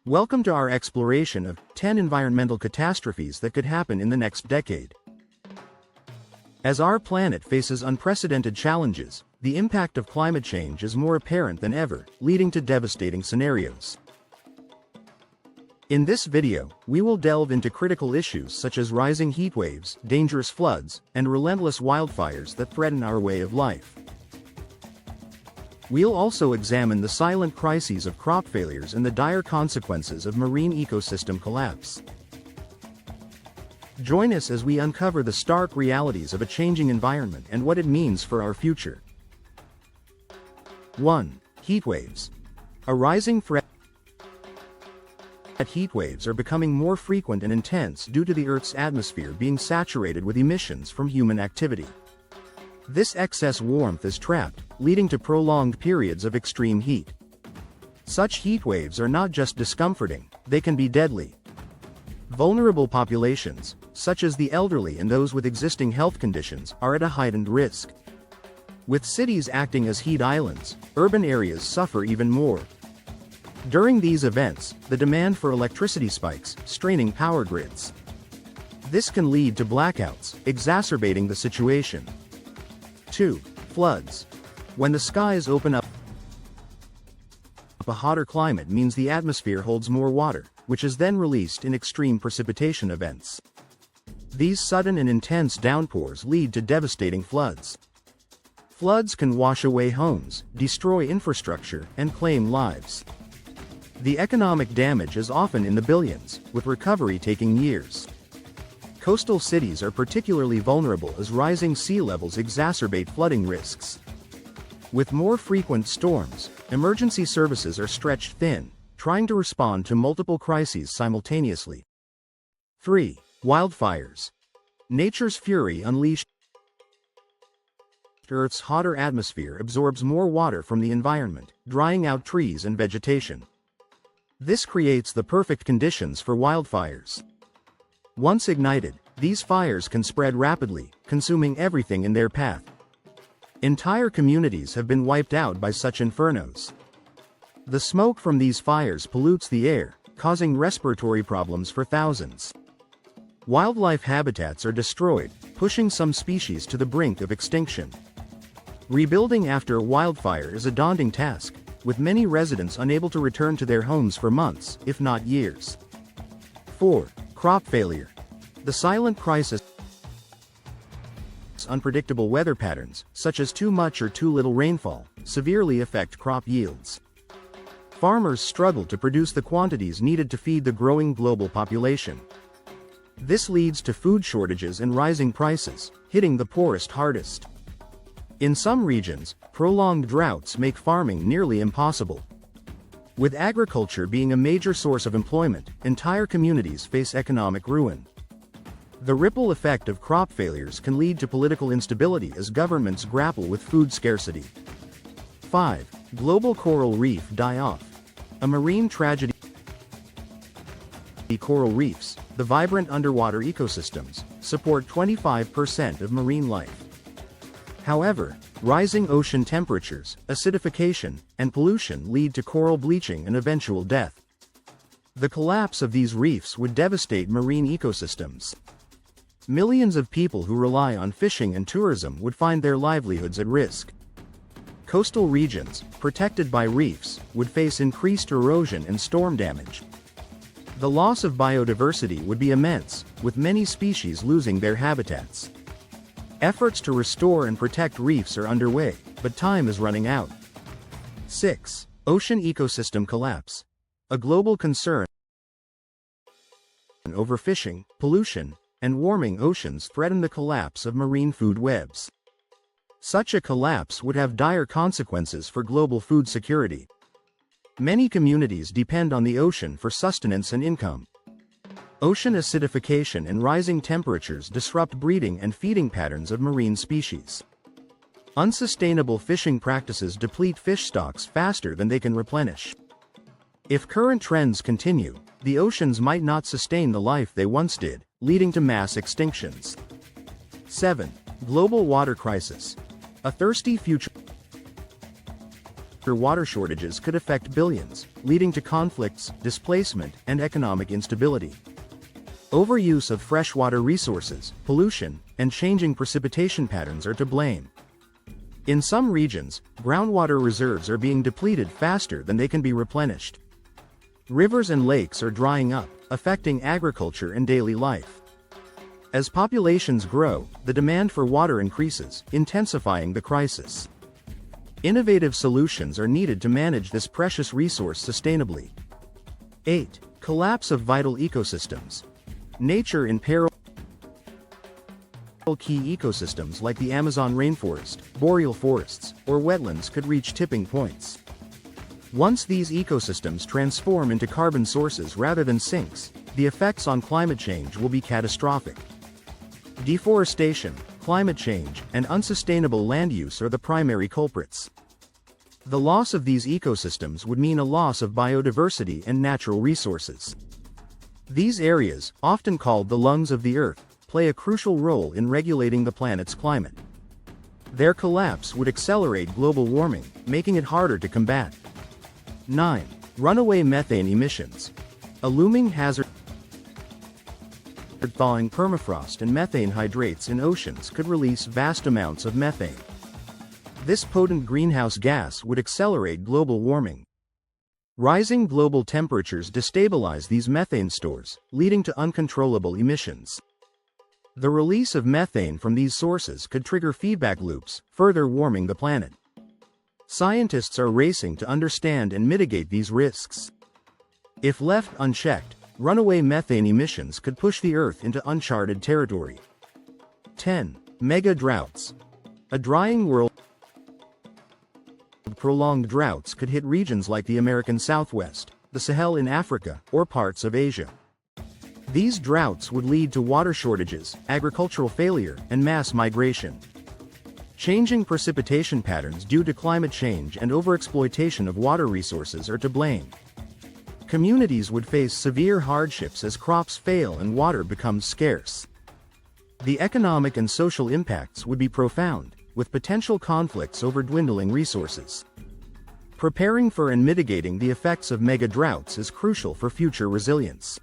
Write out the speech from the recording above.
Welcome to our exploration of 10 environmental catastrophes that could happen in the next decade. As our planet faces unprecedented challenges, the impact of climate change is more apparent than ever, leading to devastating scenarios. In this video, we will delve into critical issues such as rising heat waves, dangerous floods, and relentless wildfires that threaten our way of life. We'll also examine the silent crises of crop failures and the dire consequences of marine ecosystem collapse. Join us as we uncover the stark realities of a changing environment and what it means for our future. 1. Heat waves. A rising threat. Heat waves are becoming more frequent and intense due to the Earth's atmosphere being saturated with emissions from human activity. This excess warmth is trapped, leading to prolonged periods of extreme heat. Such heat waves are not just discomforting, they can be deadly. Vulnerable populations, such as the elderly and those with existing health conditions, are at a heightened risk. With cities acting as heat islands, urban areas suffer even more. During these events, the demand for electricity spikes, straining power grids. This can lead to blackouts, exacerbating the situation. 2. Floods. When the skies open up, a hotter climate means the atmosphere holds more water, which is then released in extreme precipitation events. These sudden and intense downpours lead to devastating floods. Floods can wash away homes, destroy infrastructure, and claim lives. The economic damage is often in the billions, with recovery taking years. Coastal cities are particularly vulnerable as rising sea levels exacerbate flooding risks. With more frequent storms, emergency services are stretched thin, trying to respond to multiple crises simultaneously. 3. Wildfires. Nature's fury unleashed. Earth's hotter atmosphere absorbs more water from the environment, drying out trees and vegetation. This creates the perfect conditions for wildfires. Once ignited, these fires can spread rapidly, consuming everything in their path. Entire communities have been wiped out by such infernos. The smoke from these fires pollutes the air, causing respiratory problems for thousands. Wildlife habitats are destroyed, pushing some species to the brink of extinction. Rebuilding after a wildfire is a daunting task, with many residents unable to return to their homes for months, if not years. 4. Crop failure. The silent crisis. Unpredictable weather patterns, such as too much or too little rainfall, severely affect crop yields. Farmers struggle to produce the quantities needed to feed the growing global population. This leads to food shortages and rising prices, hitting the poorest hardest. In some regions, prolonged droughts make farming nearly impossible. With agriculture being a major source of employment, entire communities face economic ruin. The ripple effect of crop failures can lead to political instability as governments grapple with food scarcity. 5. Global coral reef die-off. A marine tragedy. Coral reefs, the vibrant underwater ecosystems, support 25% of marine life. However, rising ocean temperatures, acidification, and pollution lead to coral bleaching and eventual death. The collapse of these reefs would devastate marine ecosystems. Millions of people who rely on fishing and tourism would find their livelihoods at risk. Coastal regions, protected by reefs, would face increased erosion and storm damage. The loss of biodiversity would be immense, with many species losing their habitats. Efforts to restore and protect reefs are underway, but time is running out. 6. Ocean ecosystem collapse. A global concern. Overfishing, pollution, and warming oceans threaten the collapse of marine food webs. Such a collapse would have dire consequences for global food security. Many communities depend on the ocean for sustenance and income. Ocean acidification and rising temperatures disrupt breeding and feeding patterns of marine species. Unsustainable fishing practices deplete fish stocks faster than they can replenish. If current trends continue, the oceans might not sustain the life they once did, leading to mass extinctions. 7. Global water crisis. A thirsty future. water shortages could affect billions, leading to conflicts, displacement, and economic instability. Overuse of freshwater resources, pollution, and changing precipitation patterns are to blame. In some regions, groundwater reserves are being depleted faster than they can be replenished. Rivers and lakes are drying up, affecting agriculture and daily life. As populations grow, the demand for water increases, intensifying the crisis. Innovative solutions are needed to manage this precious resource sustainably. 8. Collapse of vital ecosystems. Nature in peril. Key ecosystems like the Amazon rainforest, boreal forests, or wetlands could reach tipping points. Once these ecosystems transform into carbon sources rather than sinks, the effects on climate change will be catastrophic. Deforestation, climate change, and unsustainable land use are the primary culprits. The loss of these ecosystems would mean a loss of biodiversity and natural resources. These areas, often called the lungs of the Earth, play a crucial role in regulating the planet's climate. Their collapse would accelerate global warming, making it harder to combat. 9. Runaway methane emissions. A looming hazard. Thawing permafrost and methane hydrates in oceans could release vast amounts of methane. This potent greenhouse gas would accelerate global warming. Rising global temperatures destabilize these methane stores, leading to uncontrollable emissions. The release of methane from these sources could trigger feedback loops, further warming the planet. Scientists are racing to understand and mitigate these risks. If left unchecked, runaway methane emissions could push the Earth into uncharted territory. 10. Mega droughts. A drying world. Prolonged droughts could hit regions like the American Southwest, the Sahel in Africa, or parts of Asia. These droughts would lead to water shortages, agricultural failure, and mass migration. Changing precipitation patterns due to climate change and overexploitation of water resources are to blame. Communities would face severe hardships as crops fail and water becomes scarce. The economic and social impacts would be profound, with potential conflicts over dwindling resources. Preparing for and mitigating the effects of mega droughts is crucial for future resilience.